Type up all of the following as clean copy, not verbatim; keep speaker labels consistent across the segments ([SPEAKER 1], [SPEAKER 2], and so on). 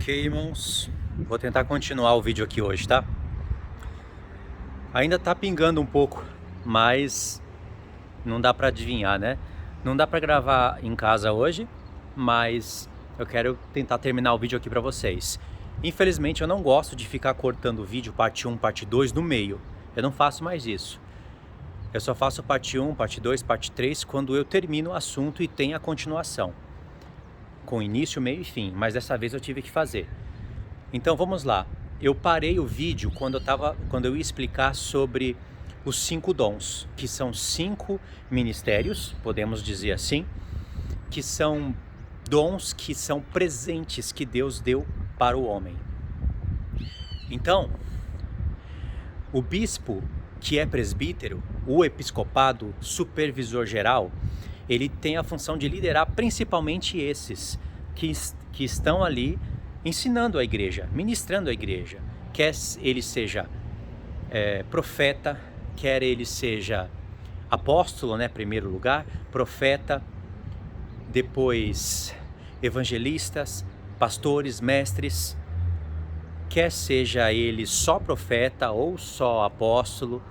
[SPEAKER 1] Ok, irmãos, vou tentar continuar o vídeo aqui hoje, tá? Ainda tá pingando um pouco, mas não dá pra adivinhar, né? Não dá pra gravar em casa hoje, mas eu quero tentar terminar o vídeo aqui pra vocês. Infelizmente eu não gosto de ficar cortando o vídeo parte 1, parte 2 no meio. Eu não faço mais isso. Eu só faço parte 1, parte 2, parte 3 quando eu termino o assunto e tem a continuação. Com início, meio e fim, mas dessa vez eu tive que fazer. Então vamos lá. Eu parei o vídeo quando eu ia explicar sobre os 5 dons, que são 5 ministérios, podemos dizer assim, que são dons que são presentes que Deus deu para o homem. Então, o bispo, que é presbítero, o episcopado, supervisor geral, ele tem a função de liderar principalmente esses que estão ali ensinando a igreja, ministrando a igreja. Quer ele seja profeta, quer ele seja apóstolo, né, primeiro lugar, profeta, depois evangelistas, pastores, mestres, quer seja ele só profeta, ou só apóstolo,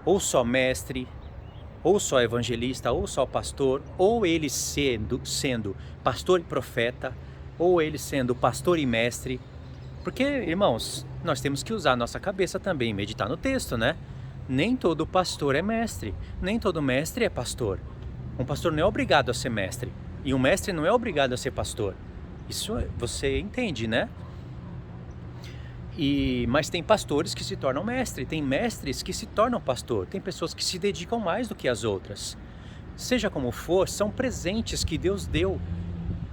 [SPEAKER 1] ou só mestre, ou só evangelista, ou só pastor, ou ele sendo pastor e profeta, ou ele sendo pastor e mestre. Porque, irmãos, nós temos que usar a nossa cabeça também, meditar no texto, né? Nem todo pastor é mestre, nem todo mestre é pastor. Um pastor não é obrigado a ser mestre, e um mestre não é obrigado a ser pastor. Isso você entende, né? Mas tem pastores que se tornam mestre, tem mestres que se tornam pastor, tem pessoas que se dedicam mais do que as outras. Seja como for, são presentes que Deus deu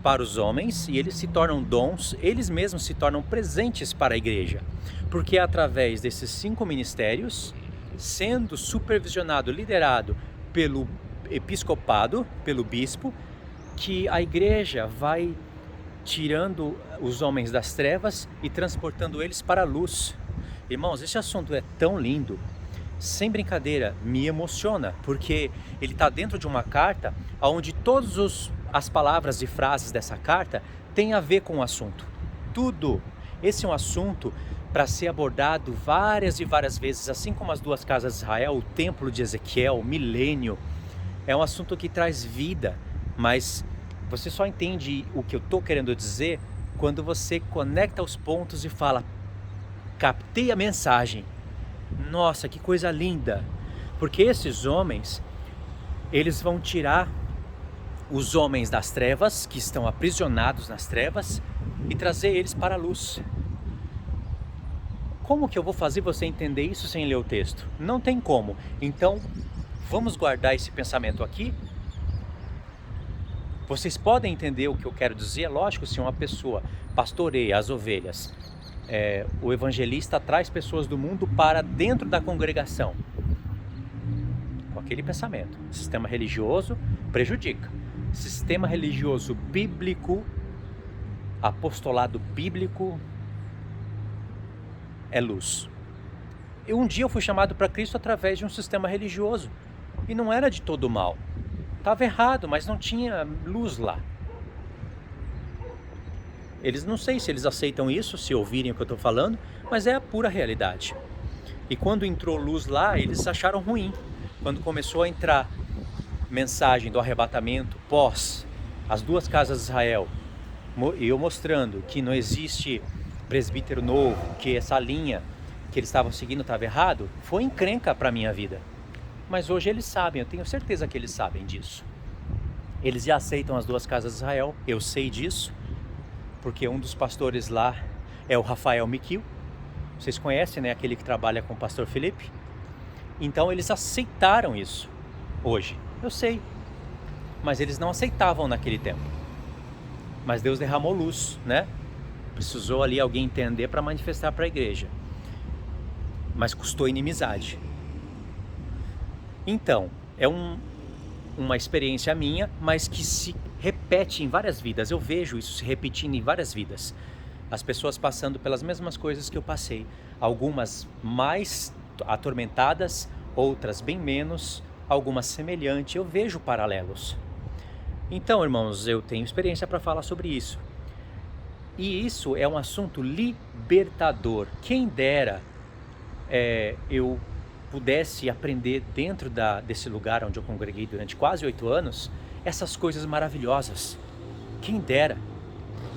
[SPEAKER 1] para os homens e eles se tornam dons, eles mesmos se tornam presentes para a igreja. Porque é através desses 5 ministérios, sendo supervisionado, liderado pelo episcopado, pelo bispo, que a igreja vai tirando os homens das trevas e transportando eles para a luz. Irmãos, esse assunto é tão lindo, sem brincadeira, me emociona, porque ele está dentro de uma carta onde todas as palavras e frases dessa carta têm a ver com o assunto. Tudo. Esse é um assunto para ser abordado várias e várias vezes, assim como as 2 casas de Israel, o templo de Ezequiel, o milênio. É um assunto que traz vida, mas você só entende o que eu estou querendo dizer quando você conecta os pontos e fala: captei a mensagem. Nossa, que coisa linda! Porque esses homens, eles vão tirar os homens das trevas, que estão aprisionados nas trevas, e trazer eles para a luz. Como que eu vou fazer você entender isso sem ler o texto? Não tem como. Então, vamos guardar esse pensamento aqui. Vocês podem entender o que eu quero dizer, lógico, se uma pessoa pastoreia as ovelhas, o evangelista traz pessoas do mundo para dentro da congregação, com aquele pensamento. Sistema religioso prejudica. Sistema religioso bíblico, apostolado bíblico, é luz. Um dia eu fui chamado para Cristo através de um sistema religioso, e não era de todo mal. Estava errado, mas não tinha luz lá. Eles não sei se eles aceitam isso, se ouvirem o que eu estou falando, mas é a pura realidade. E quando entrou luz lá, eles acharam ruim. Quando começou a entrar mensagem do arrebatamento pós as 2 casas de Israel, eu mostrando que não existe presbítero novo, que essa linha que eles estavam seguindo estava errado, foi encrenca para a minha vida. Mas hoje eles sabem, eu tenho certeza que eles sabem disso. Eles já aceitam as 2 casas de Israel, eu sei disso, porque um dos pastores lá é o Rafael Miquil. Vocês conhecem, né? Aquele que trabalha com o pastor Felipe. Então eles aceitaram isso hoje, eu sei. Mas eles não aceitavam naquele tempo. Mas Deus derramou luz, né? Precisou ali alguém entender para manifestar para a igreja. Mas custou inimizade. Então, é uma experiência minha, mas que se repete em várias vidas. Eu vejo isso se repetindo em várias vidas. As pessoas passando pelas mesmas coisas que eu passei. Algumas mais atormentadas, outras bem menos, algumas semelhantes. Eu vejo paralelos. Então, irmãos, eu tenho experiência para falar sobre isso. E isso é um assunto libertador. Quem dera eu pudesse aprender dentro desse lugar onde eu congreguei durante quase 8 anos, essas coisas maravilhosas. Quem dera.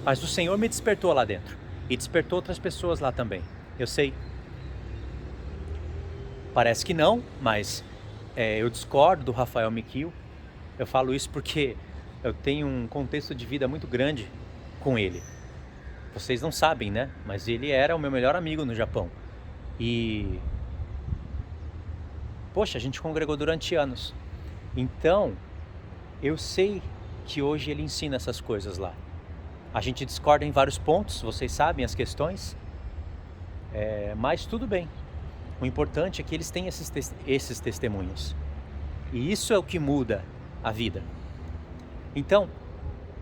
[SPEAKER 1] Mas o Senhor me despertou lá dentro. E despertou outras pessoas lá também. Eu sei. Parece que não, mas eu discordo do Rafael Mikio. Eu falo isso porque eu tenho um contexto de vida muito grande com ele. Vocês não sabem, né? Mas ele era o meu melhor amigo no Japão. E... poxa, a gente congregou durante anos. Então, eu sei que hoje ele ensina essas coisas lá. A gente discorda em vários pontos, vocês sabem as questões. Mas tudo bem. O importante é que eles têm esses testemunhos. E isso é o que muda a vida. Então,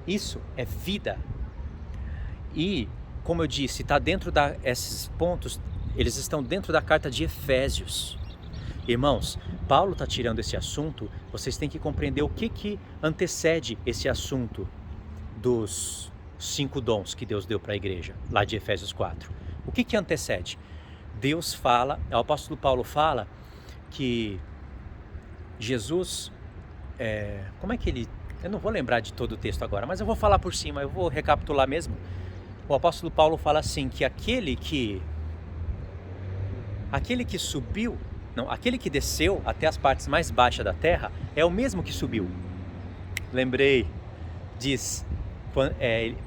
[SPEAKER 1] isso é vida. E, como eu disse, está dentro esses pontos, eles estão dentro da carta de Efésios. Irmãos, Paulo está tirando esse assunto, vocês têm que compreender o que antecede esse assunto dos 5 dons que Deus deu para a igreja, lá de Efésios 4. O que antecede? Deus fala, o apóstolo Paulo fala que Jesus, como é que ele... Eu não vou lembrar de todo o texto agora, mas eu vou falar por cima, eu vou recapitular mesmo. O apóstolo Paulo fala assim, que aquele que subiu, não, aquele que desceu até as partes mais baixas da terra, é o mesmo que subiu. Lembrei,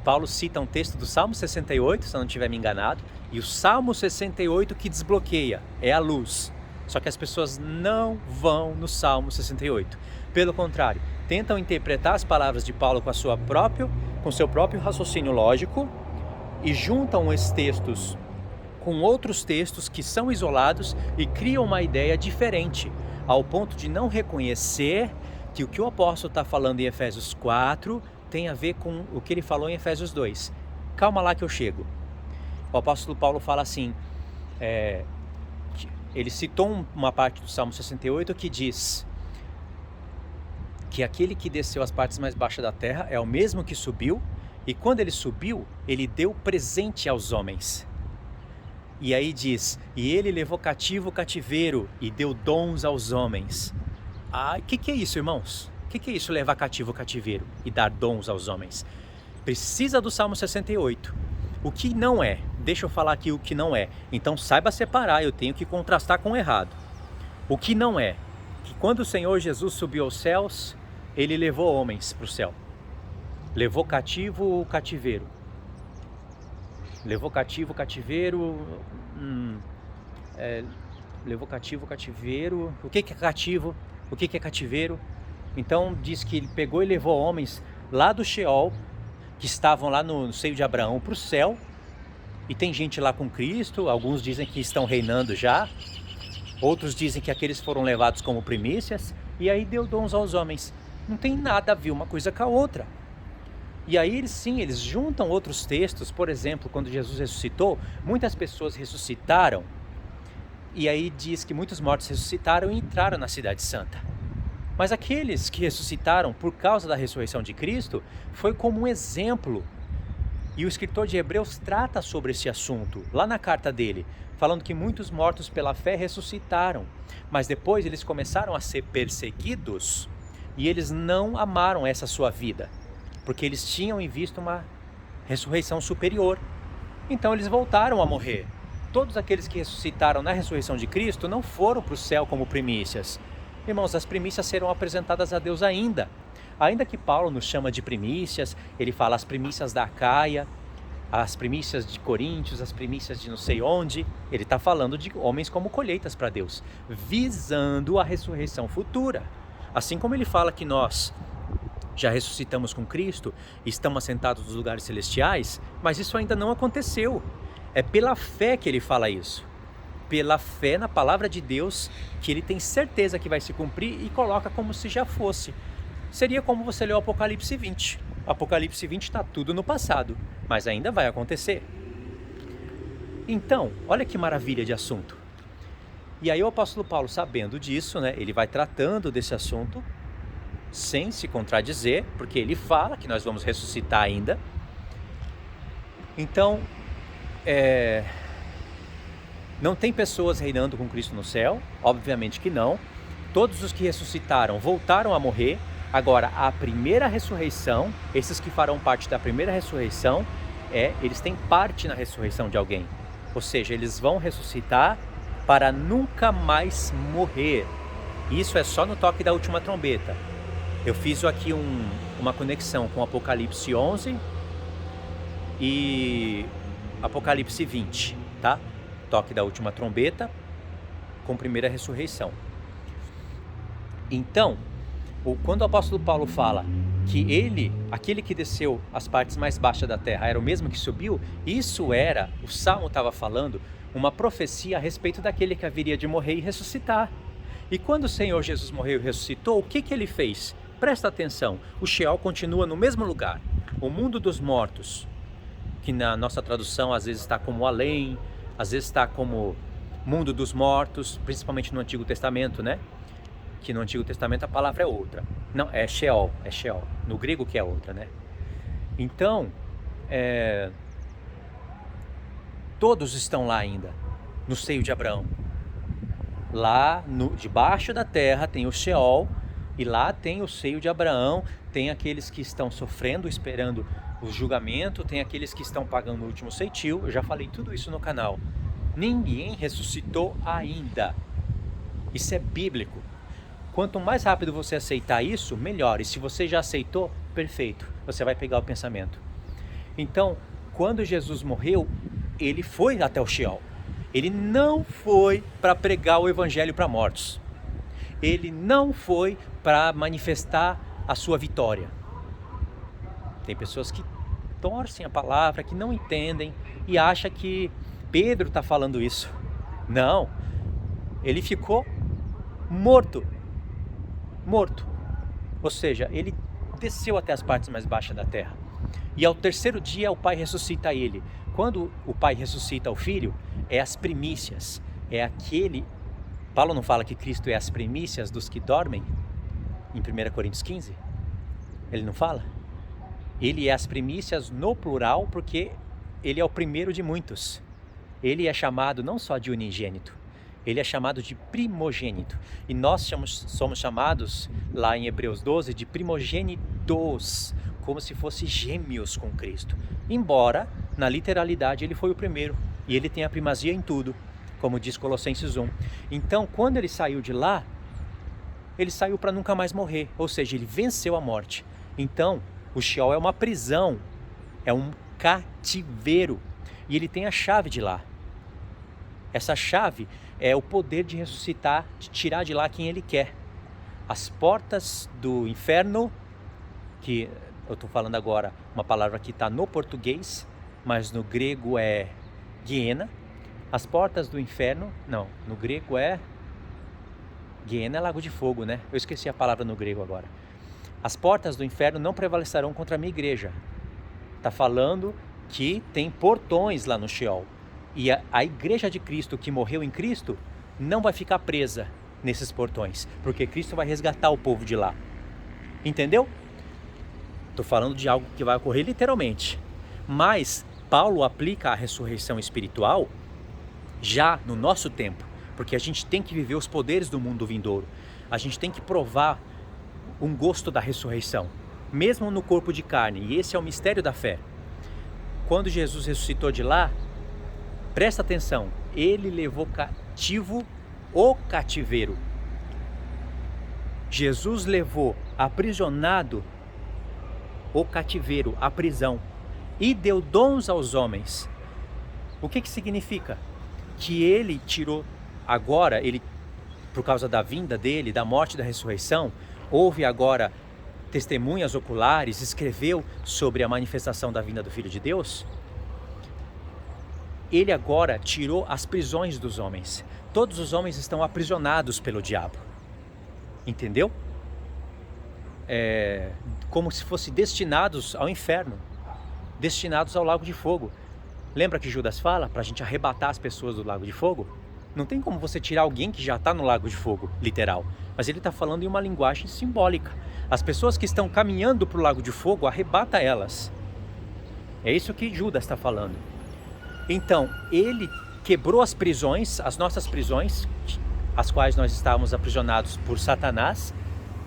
[SPEAKER 1] Paulo cita um texto do Salmo 68, se eu não estiver me enganado, e o Salmo 68 que desbloqueia, é a luz. Só que as pessoas não vão no Salmo 68. Pelo contrário, tentam interpretar as palavras de Paulo com seu próprio raciocínio lógico e juntam esses textos com outros textos que são isolados e criam uma ideia diferente, ao ponto de não reconhecer que o que o apóstolo está falando em Efésios 4 tem a ver com o que ele falou em Efésios 2. Calma lá que eu chego. O apóstolo Paulo fala assim, ele citou uma parte do Salmo 68 que diz que aquele que desceu às partes mais baixas da terra é o mesmo que subiu, e quando ele subiu, ele deu presente aos homens. E aí diz, e ele levou cativo o cativeiro e deu dons aos homens. O que é isso, irmãos? O que é isso, levar cativo o cativeiro e dar dons aos homens? Precisa do Salmo 68. O que não é? Deixa eu falar aqui o que não é. Então saiba separar, eu tenho que contrastar com o errado. O que não é? Que quando o Senhor Jesus subiu aos céus, ele levou homens para o céu. Levou cativo o cativeiro. Levou cativo o cativeiro. Levou cativo o cativeiro. O que é cativo? O que é cativeiro? Então diz que ele pegou e levou homens lá do Sheol, que estavam lá no seio de Abraão, para o céu. E tem gente lá com Cristo. Alguns dizem que estão reinando já. Outros dizem que aqueles foram levados como primícias. E aí deu dons aos homens. Não tem nada a ver uma coisa com a outra. E aí eles juntam outros textos. Por exemplo, quando Jesus ressuscitou, muitas pessoas ressuscitaram. E aí diz que muitos mortos ressuscitaram e entraram na cidade santa. Mas aqueles que ressuscitaram por causa da ressurreição de Cristo, foi como um exemplo. E o escritor de Hebreus trata sobre esse assunto, lá na carta dele, falando que muitos mortos pela fé ressuscitaram. Mas depois eles começaram a ser perseguidos e eles não amaram essa sua vida, porque eles tinham em vista uma ressurreição superior. Então eles voltaram a morrer. Todos aqueles que ressuscitaram na ressurreição de Cristo não foram para o céu como primícias. Irmãos, as primícias serão apresentadas a Deus ainda. Ainda que Paulo nos chama de primícias, ele fala as primícias da Acaia, as primícias de Coríntios, as primícias de não sei onde. Ele está falando de homens como colheitas para Deus, visando a ressurreição futura. Assim como ele fala que nós já ressuscitamos com Cristo e estamos assentados nos lugares celestiais, mas isso ainda não aconteceu. É pela fé que ele fala isso. Pela fé na palavra de Deus, que ele tem certeza que vai se cumprir e coloca como se já fosse. Seria como você leu Apocalipse 20. Apocalipse 20 está tudo no passado, mas ainda vai acontecer. Então, olha que maravilha de assunto. E aí o apóstolo Paulo, sabendo disso, né, ele vai tratando desse assunto sem se contradizer, porque ele fala que nós vamos ressuscitar ainda. Então, não tem pessoas reinando com Cristo no céu, obviamente que não. Todos os que ressuscitaram voltaram a morrer. Agora, a primeira ressurreição, esses que farão parte da primeira ressurreição, eles têm parte na ressurreição de alguém. Ou seja, eles vão ressuscitar para nunca mais morrer. Isso é só no toque da última trombeta. Eu fiz aqui uma conexão com Apocalipse 11 e Apocalipse 20, tá? Toque da última trombeta com primeira ressurreição. Então, quando o apóstolo Paulo fala que ele, aquele que desceu às partes mais baixas da terra, era o mesmo que subiu, isso era, o Salmo estava falando, uma profecia a respeito daquele que haveria de morrer e ressuscitar. E quando o Senhor Jesus morreu e ressuscitou, o que ele fez? Presta atenção, o Sheol continua no mesmo lugar. O mundo dos mortos, que na nossa tradução às vezes está como além, às vezes está como mundo dos mortos, principalmente no Antigo Testamento, né? Que no Antigo Testamento a palavra é outra. Não, é Sheol. No grego que é outra, né? Então, todos estão lá ainda, no seio de Abraão. Lá, debaixo da terra tem o Sheol, e lá tem o seio de Abraão, tem aqueles que estão sofrendo, esperando o julgamento, tem aqueles que estão pagando o último ceitil. Eu já falei tudo isso no canal. Ninguém ressuscitou ainda. Isso é bíblico. Quanto mais rápido você aceitar isso, melhor. E se você já aceitou, perfeito. Você vai pegar o pensamento. Então, quando Jesus morreu, ele foi até o Sheol. Ele não foi para pregar o evangelho para mortos. Ele não foi para manifestar a sua vitória. Tem pessoas que torcem a palavra, que não entendem e acham que Pedro está falando isso. Não, ele ficou morto. Ou seja, ele desceu até as partes mais baixas da terra. E ao terceiro dia o Pai ressuscita ele. Quando o Pai ressuscita o Filho, é as primícias. É aquele... Paulo não fala que Cristo é as primícias dos que dormem? Em 1 Coríntios 15? Ele não fala? Ele é as primícias no plural porque ele é o primeiro de muitos. Ele é chamado não só de unigênito, ele é chamado de primogênito. E nós somos chamados, lá em Hebreus 12, de primogênitos, como se fossem gêmeos com Cristo. Embora, na literalidade, ele foi o primeiro. E ele tem a primazia em tudo, como diz Colossenses 1. Então, quando ele saiu de lá, ele saiu para nunca mais morrer. Ou seja, ele venceu a morte. Então, o Sheol é uma prisão, é um cativeiro. E ele tem a chave de lá. Essa chave é o poder de ressuscitar, de tirar de lá quem ele quer. As portas do inferno, que eu estou falando agora uma palavra que está no português, mas no grego é Guiena. As portas do inferno, não, no grego é... Guiena é lago de fogo, né? Eu esqueci a palavra no grego agora. As portas do inferno não prevalecerão contra a minha igreja. Está falando que tem portões lá no Sheol. E a igreja de Cristo que morreu em Cristo não vai ficar presa nesses portões, porque Cristo vai resgatar o povo de lá. Entendeu? Estou falando de algo que vai ocorrer literalmente. Mas Paulo aplica a ressurreição espiritual já no nosso tempo, porque a gente tem que viver os poderes do mundo vindouro. A gente tem que provar um gosto da ressurreição, mesmo no corpo de carne. E esse é o mistério da fé. Quando Jesus ressuscitou de lá, presta atenção, ele levou cativo o cativeiro. Jesus levou aprisionado o cativeiro, a prisão, e deu dons aos homens. O que significa? Que ele tirou, agora, ele, por causa da vinda dele, da morte e da ressurreição, houve agora testemunhas oculares, escreveu sobre a manifestação da vinda do Filho de Deus. Ele agora tirou as prisões dos homens. Todos os homens estão aprisionados pelo diabo. Entendeu? Como se fossem destinados ao inferno, destinados ao lago de fogo. Lembra que Judas fala para a gente arrebatar as pessoas do lago de fogo? Não tem como você tirar alguém que já está no lago de fogo, literal. Mas ele está falando em uma linguagem simbólica. As pessoas que estão caminhando para o lago de fogo, arrebata elas. É isso que Judas está falando. Então, ele quebrou as prisões, as nossas prisões, as quais nós estávamos aprisionados por Satanás,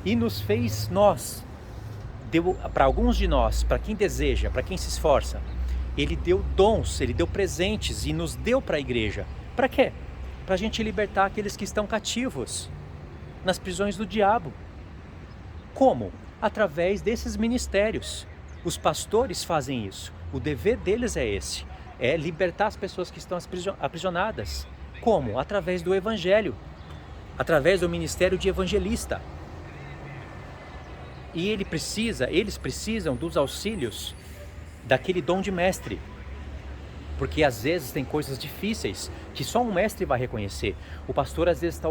[SPEAKER 1] e nos fez nós, deu para alguns de nós, para quem deseja, para quem se esforça, ele deu dons, ele deu presentes e nos deu para a igreja. Para quê? Para a gente libertar aqueles que estão cativos nas prisões do diabo. Como? Através desses ministérios. Os pastores fazem isso. O dever deles é esse. É libertar as pessoas que estão aprisionadas. Como? Através do evangelho. Através do ministério de evangelista. E eles precisam dos auxílios daquele dom de mestre. Porque às vezes tem coisas difíceis que só um mestre vai reconhecer. O pastor às vezes está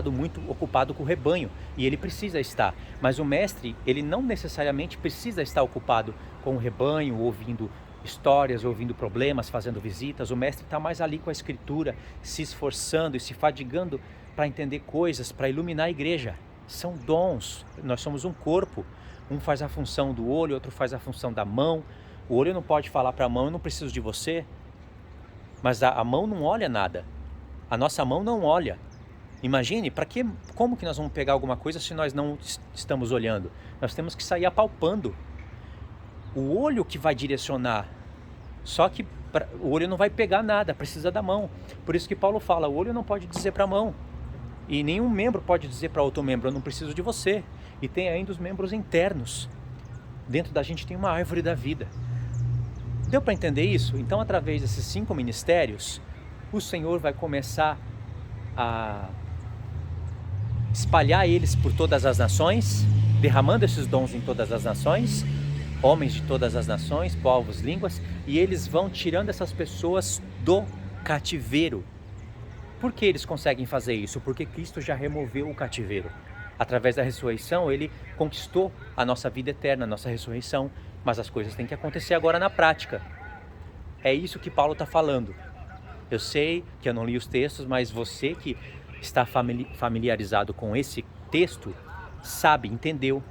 [SPEAKER 1] muito ocupado com o rebanho, e ele precisa estar. Mas o mestre, ele não necessariamente precisa estar ocupado com o rebanho, ouvindo histórias, ouvindo problemas, fazendo visitas. O mestre está mais ali com a escritura, se esforçando e se fadigando para entender coisas, para iluminar a igreja. São dons, nós somos um corpo. Um faz a função do olho, outro faz a função da mão. O olho não pode falar para a mão, eu não preciso de você. Mas a mão não olha nada. A nossa mão não olha. Imagine, como que nós vamos pegar alguma coisa se nós não estamos olhando? Nós temos que sair apalpando. O olho que vai direcionar. Só que o olho não vai pegar nada, precisa da mão. Por isso que Paulo fala, o olho não pode dizer para a mão. E nenhum membro pode dizer para outro membro, eu não preciso de você. E tem ainda os membros internos. Dentro da gente tem uma árvore da vida. Deu para entender isso? Então, através desses 5 ministérios, o Senhor vai começar a espalhar eles por todas as nações, derramando esses dons em todas as nações, homens de todas as nações, povos, línguas, e eles vão tirando essas pessoas do cativeiro. Por que eles conseguem fazer isso? Porque Cristo já removeu o cativeiro. Através da ressurreição, ele conquistou a nossa vida eterna, a nossa ressurreição. Mas as coisas têm que acontecer agora na prática. É isso que Paulo está falando. Eu sei que eu não li os textos, mas você que está familiarizado com esse texto, sabe, entendeu.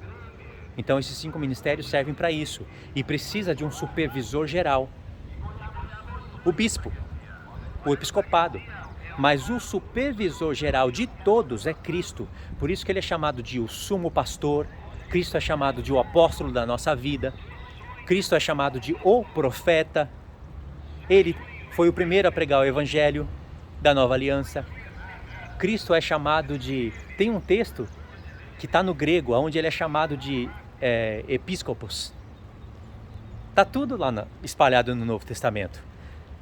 [SPEAKER 1] Então esses 5 ministérios servem para isso. E precisa de um supervisor geral. O bispo, o episcopado. Mas o supervisor geral de todos é Cristo. Por isso que ele é chamado de o sumo pastor. Cristo é chamado de o apóstolo da nossa vida. Cristo é chamado de o profeta. Ele foi o primeiro a pregar o evangelho da nova aliança. Cristo é chamado de... Tem um texto que está no grego, onde ele é chamado de episcopos. Está tudo lá espalhado no Novo Testamento.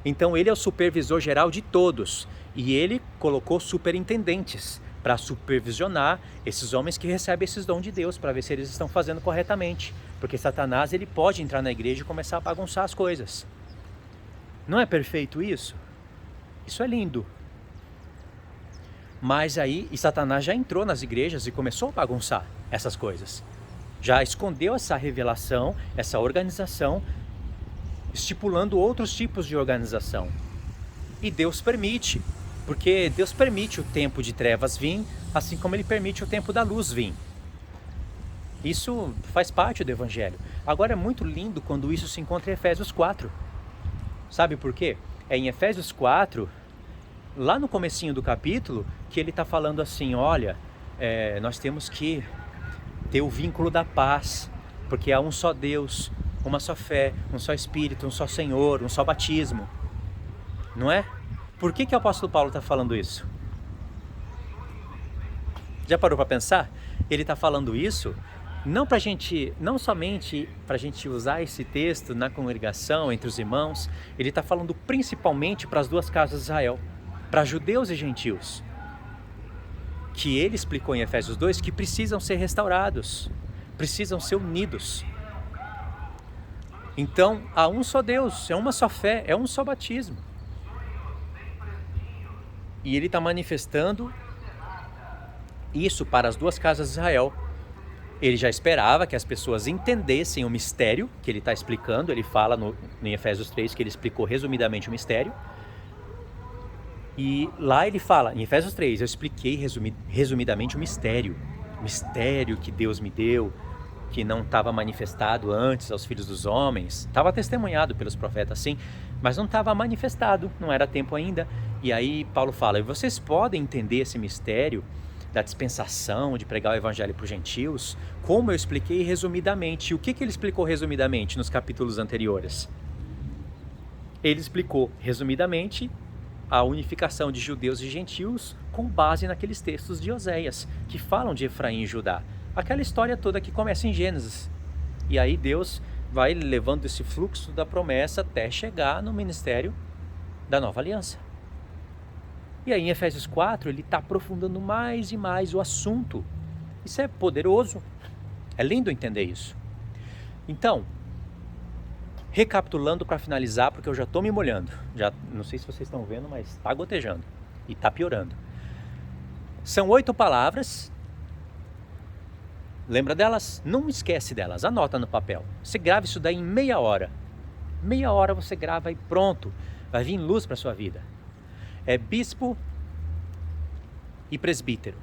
[SPEAKER 1] Então ele é o supervisor geral de todos. E ele colocou superintendentes para supervisionar esses homens que recebem esses dons de Deus, para ver se eles estão fazendo corretamente. Porque Satanás, ele pode entrar na igreja e começar a bagunçar as coisas. Não é perfeito isso? Isso é lindo. Mas aí, Satanás já entrou nas igrejas e começou a bagunçar essas coisas. Já escondeu essa revelação, essa organização, estipulando outros tipos de organização. E Deus permite, porque Deus permite o tempo de trevas vir, assim como ele permite o tempo da luz vir. Isso faz parte do evangelho. Agora é muito lindo quando isso se encontra em Efésios 4. Sabe por quê? É em Efésios 4, lá no comecinho do capítulo, que ele está falando assim, olha, nós temos que ter o vínculo da paz, porque há um só Deus, uma só fé, um só Espírito, um só Senhor, um só batismo. Não é? Por que o apóstolo Paulo está falando isso? Já parou para pensar? Ele está falando isso não somente para a gente usar esse texto na congregação, entre os irmãos, ele está falando principalmente para as 2 casas de Israel, para judeus e gentios, que ele explicou em Efésios 2 que precisam ser restaurados, precisam ser unidos. Então, há um só Deus, é uma só fé, é um só batismo. E ele está manifestando isso para as 2 casas de Israel. Ele já esperava que as pessoas entendessem o mistério que ele está explicando. Ele fala em Efésios 3 que ele explicou resumidamente o mistério. E lá ele fala, em Efésios 3, eu expliquei resumidamente o mistério que Deus me deu, que não estava manifestado antes aos filhos dos homens. Estava testemunhado pelos profetas, sim, mas não estava manifestado, não era tempo ainda. E aí Paulo fala, e vocês podem entender esse mistério da dispensação, de pregar o evangelho para os gentios, como eu expliquei resumidamente. E o que ele explicou resumidamente nos capítulos anteriores? Ele explicou resumidamente a unificação de judeus e gentios com base naqueles textos de Oséias, que falam de Efraim e Judá. Aquela história toda que começa em Gênesis. E aí Deus vai levando esse fluxo da promessa até chegar no ministério da nova aliança. E aí em Efésios 4 ele está aprofundando mais e mais o assunto. Isso é poderoso. É lindo entender isso. Então, recapitulando para finalizar, porque eu já estou me molhando. Já, não sei se vocês estão vendo, mas está gotejando. E está piorando. São 8 palavras. Lembra delas? Não esquece delas. Anota no papel. Você grava isso daí em meia hora. Meia hora você grava e pronto. Vai vir luz para a sua vida. É bispo e presbítero.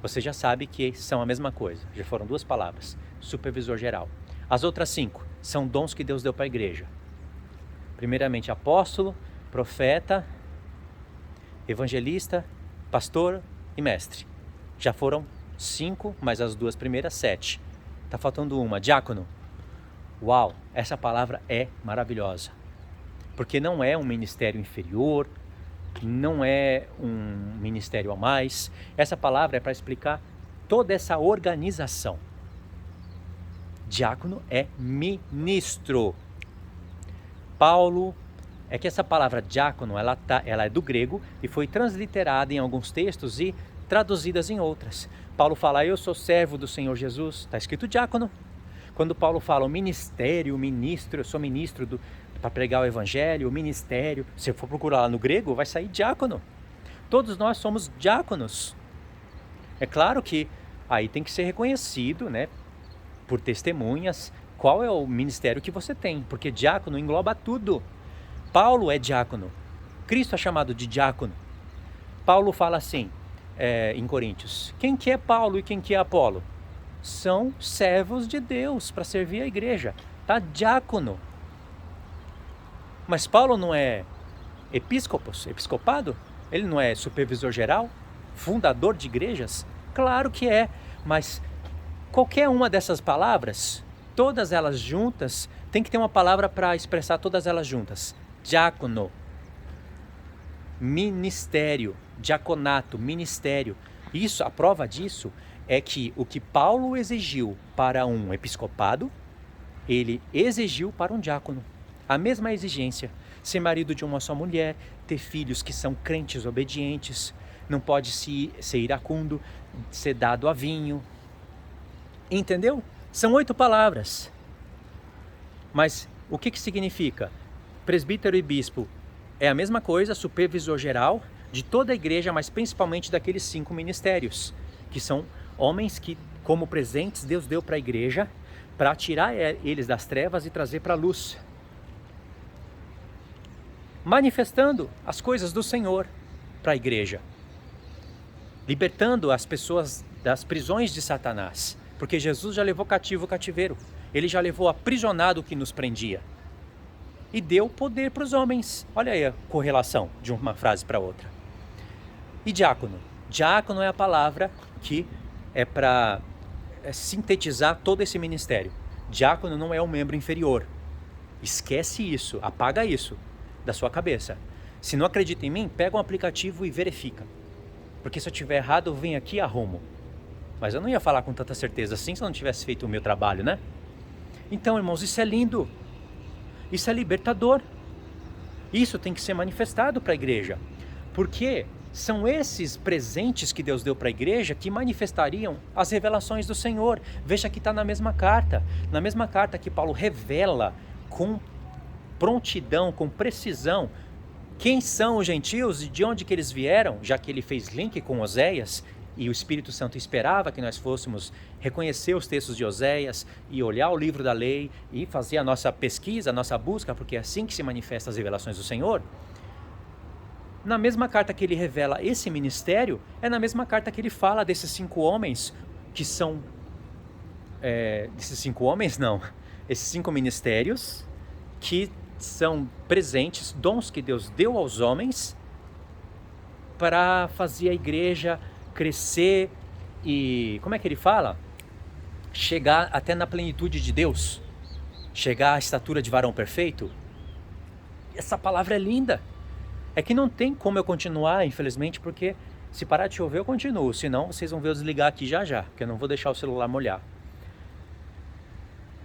[SPEAKER 1] Você já sabe que são a mesma coisa. Já foram 2 palavras. Supervisor geral. As outras 5 são dons que Deus deu para a igreja. Primeiramente, apóstolo, profeta, evangelista, pastor e mestre. Já foram 5, mais as 2 primeiras, 7. Está faltando uma, diácono. Uau, essa palavra é maravilhosa. Porque não é um ministério inferior, não é um ministério a mais. Essa palavra é para explicar toda essa organização. Diácono é ministro. Paulo, é que essa palavra diácono, ela é do grego e foi transliterada em alguns textos e traduzidas em outras. Paulo fala, eu sou servo do Senhor Jesus, está escrito diácono. Quando Paulo fala o ministério, o ministro, eu sou ministro para pregar o evangelho, o ministério, se eu for procurar lá no grego, vai sair diácono. Todos nós somos diáconos. É claro que aí tem que ser reconhecido, né, por testemunhas, qual é o ministério que você tem, porque diácono engloba tudo. Paulo é diácono, Cristo é chamado de diácono. Paulo fala assim, em Coríntios, quem que é Paulo e quem que é Apolo? São servos de Deus para servir a igreja, tá? Diácono. Mas Paulo não é episcopado? Ele não é supervisor geral? Fundador de igrejas? Claro que é, mas qualquer uma dessas palavras, todas elas juntas, tem que ter uma palavra para expressar todas elas juntas. Diácono, ministério, diaconato, ministério. Isso, a prova disso é que o que Paulo exigiu para um episcopado, ele exigiu para um diácono. A mesma exigência, ser marido de uma só mulher, ter filhos que são crentes obedientes, não pode ser iracundo, ser dado a vinho. Entendeu? São 8 palavras. Mas o que significa? Presbítero e bispo é a mesma coisa, supervisor geral de toda a igreja, mas principalmente daqueles 5 ministérios, que são homens que, como presentes, Deus deu para a igreja, para tirar eles das trevas e trazer para a luz. Manifestando as coisas do Senhor para a igreja. Libertando as pessoas das prisões de Satanás. Porque Jesus já levou cativo o cativeiro. Ele já levou aprisionado o que nos prendia. E deu poder para os homens. Olha aí a correlação de uma frase para outra. E diácono? Diácono é a palavra que é para sintetizar todo esse ministério. Diácono não é um membro inferior. Esquece isso, apaga isso da sua cabeça. Se não acredita em mim, pega um aplicativo e verifica. Porque se eu estiver errado, eu venho aqui e arrumo. Mas eu não ia falar com tanta certeza assim se eu não tivesse feito o meu trabalho, né? Então, irmãos, isso é lindo. Isso é libertador. Isso tem que ser manifestado para a igreja. Porque são esses presentes que Deus deu para a igreja que manifestariam as revelações do Senhor. Veja que está na mesma carta. Na mesma carta que Paulo revela com prontidão, com precisão, quem são os gentios e de onde que eles vieram, já que ele fez link com Oséias, e o Espírito Santo esperava que nós fôssemos reconhecer os textos de Oséias e olhar o livro da lei e fazer a nossa pesquisa, a nossa busca, porque é assim que se manifestam as revelações do Senhor. Na mesma carta que ele revela esse ministério, é na mesma carta que ele fala desses 5 homens que são desses 5 homens, não. Esses 5 ministérios que são presentes, dons que Deus deu aos homens para fazer a igreja crescer e, como é que ele fala? Chegar até na plenitude de Deus, chegar à estatura de varão perfeito. Essa palavra é linda. É que não tem como eu continuar, infelizmente, porque se parar de chover eu continuo, senão vocês vão ver eu desligar aqui já já, porque eu não vou deixar o celular molhar.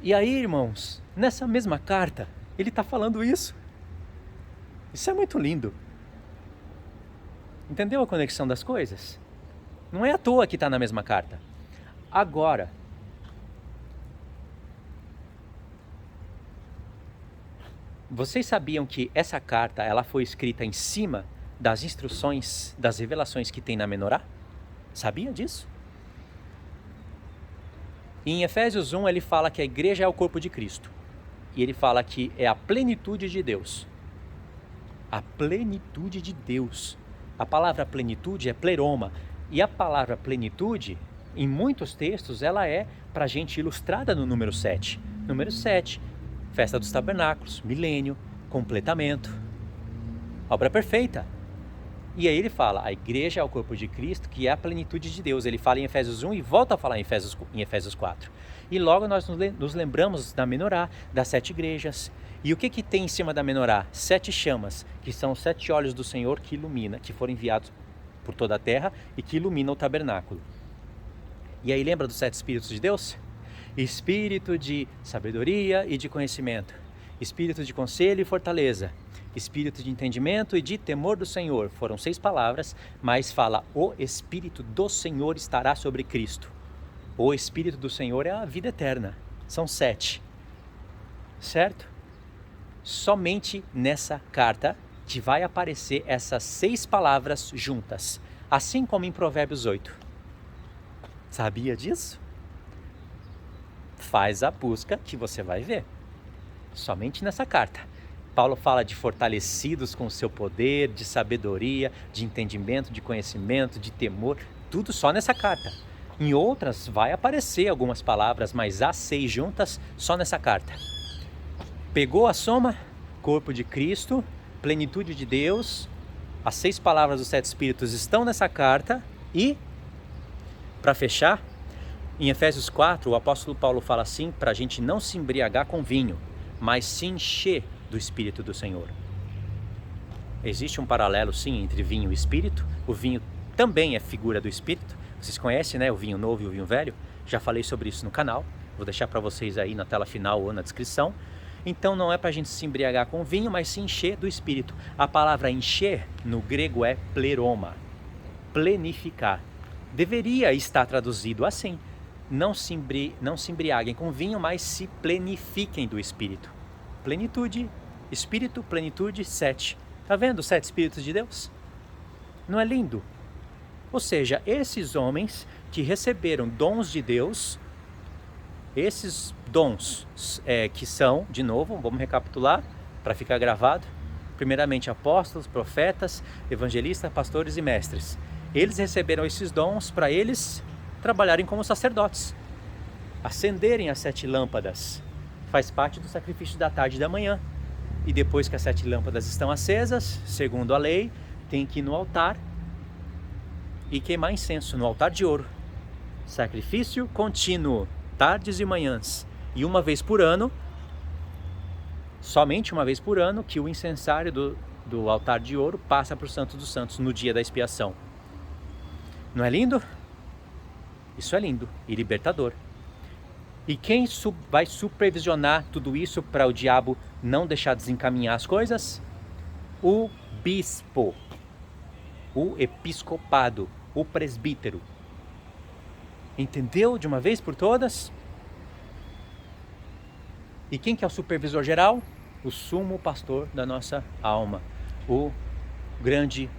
[SPEAKER 1] E aí, irmãos, nessa mesma carta, ele está falando isso. Isso é muito lindo. Entendeu a conexão das coisas? Não é à toa que está na mesma carta. Agora, vocês sabiam que essa carta ela foi escrita em cima das instruções, das revelações que tem na Menorá? Sabia disso? Em Efésios 1 ele fala que a igreja é o corpo de Cristo. E ele fala que é a plenitude de Deus. A plenitude de Deus. A palavra plenitude é pleroma. E a palavra plenitude, em muitos textos, ela é para a gente ilustrada no número 7. Número 7, festa dos tabernáculos, milênio, completamento, obra perfeita. E aí ele fala, a igreja é o corpo de Cristo, que é a plenitude de Deus. Ele fala em Efésios 1 e volta a falar em Efésios 4. E logo nós nos lembramos da Menorá, das 7 igrejas. E o que tem em cima da Menorá? 7 chamas, que são os 7 olhos do Senhor que ilumina, que foram enviados por toda a terra e que iluminam o tabernáculo. E aí lembra dos 7 Espíritos de Deus? Espírito de sabedoria e de conhecimento, espírito de conselho e fortaleza, espírito de entendimento e de temor do Senhor. Foram 6 palavras, mas fala, o Espírito do Senhor estará sobre Cristo. O Espírito do Senhor é a vida eterna. São 7, certo? Somente nessa carta que vai aparecer essas 6 palavras juntas, assim como em Provérbios 8. Sabia disso? Faz a busca que você vai ver. Somente nessa carta. Paulo fala de fortalecidos com o seu poder, de sabedoria, de entendimento, de conhecimento, de temor. Tudo só nessa carta. Em outras vai aparecer algumas palavras, mas as 6 juntas só nessa carta. Pegou a soma? Corpo de Cristo, plenitude de Deus. As 6 palavras dos 7 Espíritos estão nessa carta. E, para fechar, em Efésios 4, o apóstolo Paulo fala assim, para a gente não se embriagar com vinho, mas se encher do Espírito do Senhor. Existe um paralelo, sim, entre vinho e Espírito. O vinho também é figura do Espírito. Vocês conhecem, né, o vinho novo e o vinho velho? Já falei sobre isso no canal. Vou deixar para vocês aí na tela final ou na descrição. Então não é para a gente se embriagar com vinho, mas se encher do Espírito. A palavra encher no grego é pleroma, plenificar. Deveria estar traduzido assim. Não se embriaguem com vinho, mas se plenifiquem do Espírito. Plenitude, Espírito, plenitude, 7. Tá vendo os 7 Espíritos de Deus? Não é lindo? Ou seja, esses homens que receberam dons de Deus, esses dons que são, de novo, vamos recapitular para ficar gravado. Primeiramente apóstolos, profetas, evangelistas, pastores e mestres. Eles receberam esses dons para eles trabalharem como sacerdotes, acenderem as 7 lâmpadas, faz parte do sacrifício da tarde e da manhã. E depois que as 7 lâmpadas estão acesas, segundo a lei, tem que ir no altar e queimar incenso no altar de ouro. Sacrifício contínuo, tardes e manhãs. E uma vez por ano, somente uma vez por ano, que o incensário do altar de ouro passa para o Santo dos Santos no dia da expiação. Não é lindo? Isso é lindo e libertador. E quem vai supervisionar tudo isso para o diabo não deixar desencaminhar as coisas? O bispo, o episcopado, o presbítero. Entendeu de uma vez por todas? E quem que é o supervisor geral? O sumo pastor da nossa alma, o grande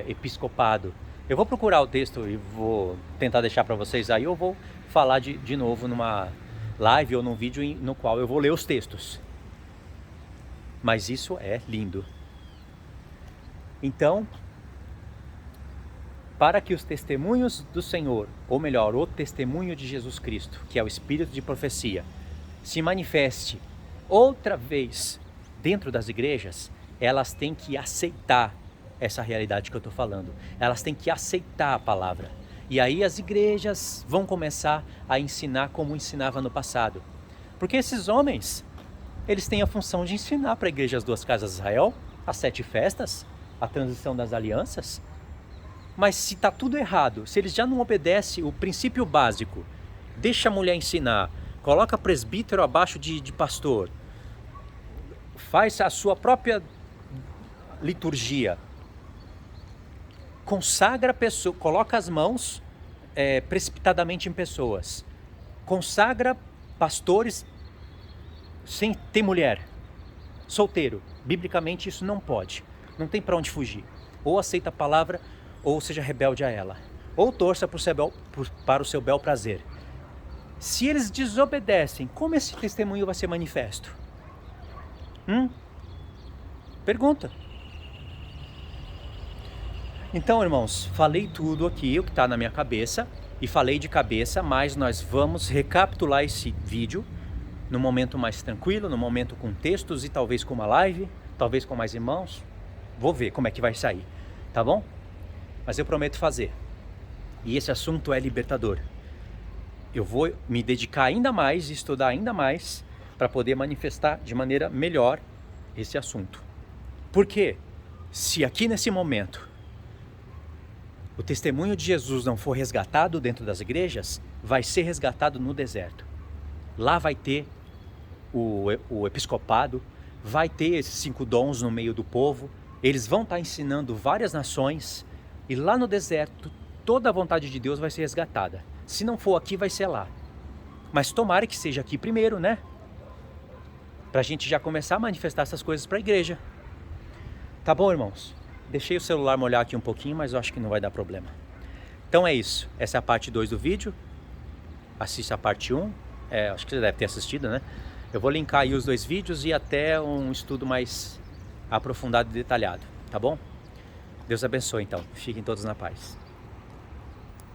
[SPEAKER 1] episcopado. Eu vou procurar o texto e vou tentar deixar para vocês aí, eu vou falar de novo numa live ou num vídeo no qual eu vou ler os textos. Mas isso é lindo. Então, para que os testemunhos do Senhor, ou melhor, o testemunho de Jesus Cristo, que é o Espírito de profecia, se manifeste outra vez dentro das igrejas, elas têm que aceitar essa realidade que eu estou falando. Elas têm que aceitar a palavra. E aí as igrejas vão começar a ensinar como ensinava no passado. Porque esses homens, eles têm a função de ensinar para a igreja as 2 casas de Israel, as 7 festas, a transição das alianças. Mas se está tudo errado, se eles já não obedecem o princípio básico, deixa a mulher ensinar, coloca presbítero abaixo de pastor, faz a sua própria liturgia, consagra a pessoa, coloca as mãos precipitadamente em pessoas, consagra pastores sem ter mulher, solteiro. Biblicamente isso não pode, não tem para onde fugir. Ou aceita a palavra, ou seja rebelde a ela, ou torça para o seu bel prazer. Se eles desobedecem, como esse testemunho vai ser manifesto? Pergunta. Então, irmãos, falei tudo aqui, o que está na minha cabeça, e falei de cabeça, mas nós vamos recapitular esse vídeo no momento mais tranquilo, no momento com textos e talvez com uma live, talvez com mais irmãos. Vou ver como é que vai sair, tá bom? Mas eu prometo fazer. E esse assunto é libertador. Eu vou me dedicar ainda mais e estudar ainda mais para poder manifestar de maneira melhor esse assunto. Porque se aqui nesse momento o testemunho de Jesus não for resgatado dentro das igrejas, vai ser resgatado no deserto. Lá vai ter o episcopado, vai ter esses 5 dons no meio do povo, eles vão estar ensinando várias nações, e lá no deserto toda a vontade de Deus vai ser resgatada. Se não for aqui, vai ser lá. Mas tomara que seja aqui primeiro, né? Pra gente já começar a manifestar essas coisas para a igreja. Tá bom, irmãos? Deixei o celular molhar aqui um pouquinho, mas eu acho que não vai dar problema. Então é isso. Essa é a parte 2 do vídeo. Assista a parte 1. Acho que você deve ter assistido, né? Eu vou linkar aí os 2 vídeos e até um estudo mais aprofundado e detalhado. Tá bom? Deus abençoe, então. Fiquem todos na paz.